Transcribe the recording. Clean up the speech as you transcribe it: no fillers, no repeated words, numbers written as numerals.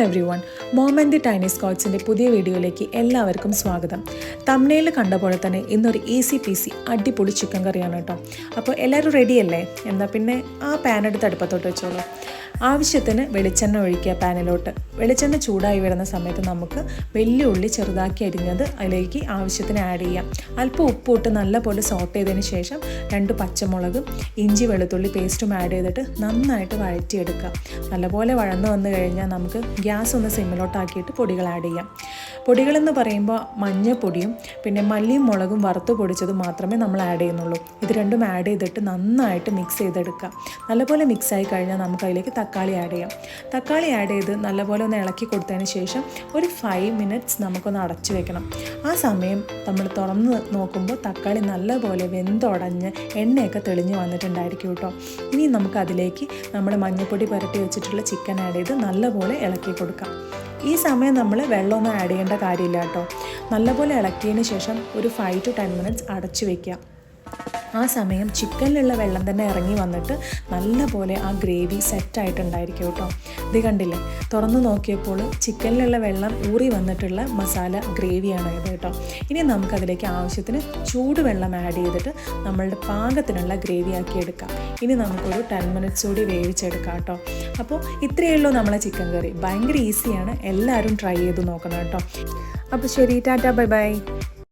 Every one, mom and the tiny സ്കോട്ട്സിൻ്റെ പുതിയ വീഡിയോയിലേക്ക് എല്ലാവർക്കും സ്വാഗതം. തംബ്നെയിൽ കണ്ട പോലെ തന്നെ ഇന്നൊരു ഈസി പീസി അടിപൊളി ചിക്കൻ കറിയാണ് കേട്ടോ. അപ്പോൾ എല്ലാവരും റെഡിയല്ലേ? എന്നാൽ പിന്നെ ആ പാൻ എടുത്ത് അടുപ്പത്തോട്ട് വെച്ചോളൂ. ആവശ്യത്തിന് വെളിച്ചെണ്ണ ഒഴിക്കുക പാനിലോട്ട്. വെളിച്ചെണ്ണ ചൂടായി വരുന്ന സമയത്ത് നമുക്ക് വലിയ ഉള്ളി ചെറുതാക്കി അരിഞ്ഞത് അതിലേക്ക് ആവശ്യത്തിന് ആഡ് ചെയ്യാം. അല്പം ഉപ്പിട്ട് നല്ലപോലെ സോട്ട് ചെയ്തതിന് ശേഷം 2 പച്ചമുളകും ഇഞ്ചി വെളുത്തുള്ളി പേസ്റ്റും ആഡ് ചെയ്തിട്ട് നന്നായിട്ട് വഴറ്റിയെടുക്കുക. നല്ലപോലെ വഴന്നു വന്നു കഴിഞ്ഞാൽ നമുക്ക് ഗ്യാസ് ഒന്ന് സിമ്മിലോട്ടാക്കിയിട്ട് പൊടികൾ ആഡ് ചെയ്യാം. പൊടികളെന്ന് പറയുമ്പോൾ മഞ്ഞൾപ്പൊടിയും പിന്നെ മല്ലിയും മുളകും വറുത്ത് പൊടിച്ചതും മാത്രമേ നമ്മൾ ആഡ് ചെയ്യുന്നുള്ളൂ. ഇത് രണ്ടും ആഡ് ചെയ്തിട്ട് നന്നായിട്ട് മിക്സ് ചെയ്തെടുക്കുക. നല്ലപോലെ മിക്സായി കഴിഞ്ഞാൽ നമുക്ക് അതിലേക്ക് തക്കാളി ആഡ് ചെയ്യാം. തക്കാളി ആഡ് ചെയ്ത് നല്ലപോലെ ഒന്ന് ഇളക്കി കൊടുത്തതിന് ശേഷം ഒരു 5 മിനിറ്റ്സ് നമുക്കൊന്ന് അടച്ചു വെക്കണം. ആ സമയം നമ്മൾ തുറന്ന് നോക്കുമ്പോൾ തക്കാളി നല്ലപോലെ വെന്തുടഞ്ഞ് എണ്ണയൊക്കെ തെളിഞ്ഞ് വന്നിട്ടുണ്ടായിരിക്കും കേട്ടോ. ഇനി നമുക്ക് അതിലേക്ക് നമ്മൾ മഞ്ഞൾപ്പൊടി പുരട്ടി വെച്ചിട്ടുള്ള ചിക്കൻ ആഡ് ചെയ്ത് നല്ലപോലെ ഇളക്കി കൊടുക്കാം. ഈ സമയം നമ്മൾ വെള്ളമൊന്നും ആഡ് ചെയ്യേണ്ട കാര്യമില്ല കേട്ടോ. നല്ലപോലെ ഇളക്കിയതിന് ശേഷം ഒരു 5 to 10 മിനിറ്റ്സ് അടച്ചു വയ്ക്കുക. ആ സമയം ചിക്കനിലുള്ള വെള്ളം തന്നെ ഇറങ്ങി വന്നിട്ട് നല്ലപോലെ ആ ഗ്രേവി സെറ്റായിട്ടുണ്ടായിരിക്കും കേട്ടോ. ഇത് കണ്ടില്ലേ, തുറന്ന് നോക്കിയപ്പോൾ ചിക്കനിലുള്ള വെള്ളം ഊറി വന്നിട്ടുള്ള മസാല ഗ്രേവിയാണ് ഇത് കേട്ടോ. ഇനി നമുക്കതിലേക്ക് ആവശ്യത്തിന് ചൂടുവെള്ളം ആഡ് ചെയ്തിട്ട് നമ്മളുടെ പാകത്തിനുള്ള ഗ്രേവി ആക്കി എടുക്കാം. ഇനി നമുക്കൊരു 10 മിനിറ്റ്സ് കൂടി വേവിച്ചെടുക്കാം കേട്ടോ. അപ്പോൾ ഇത്രയേ ഉള്ളൂ നമ്മളെ ചിക്കൻ കറി. ഭയങ്കര ഈസിയാണ്, എല്ലാവരും ട്രൈ ചെയ്ത് നോക്കണം കേട്ടോ. അപ്പോൾ ശരി, ടാറ്റാ, ബൈ ബൈ.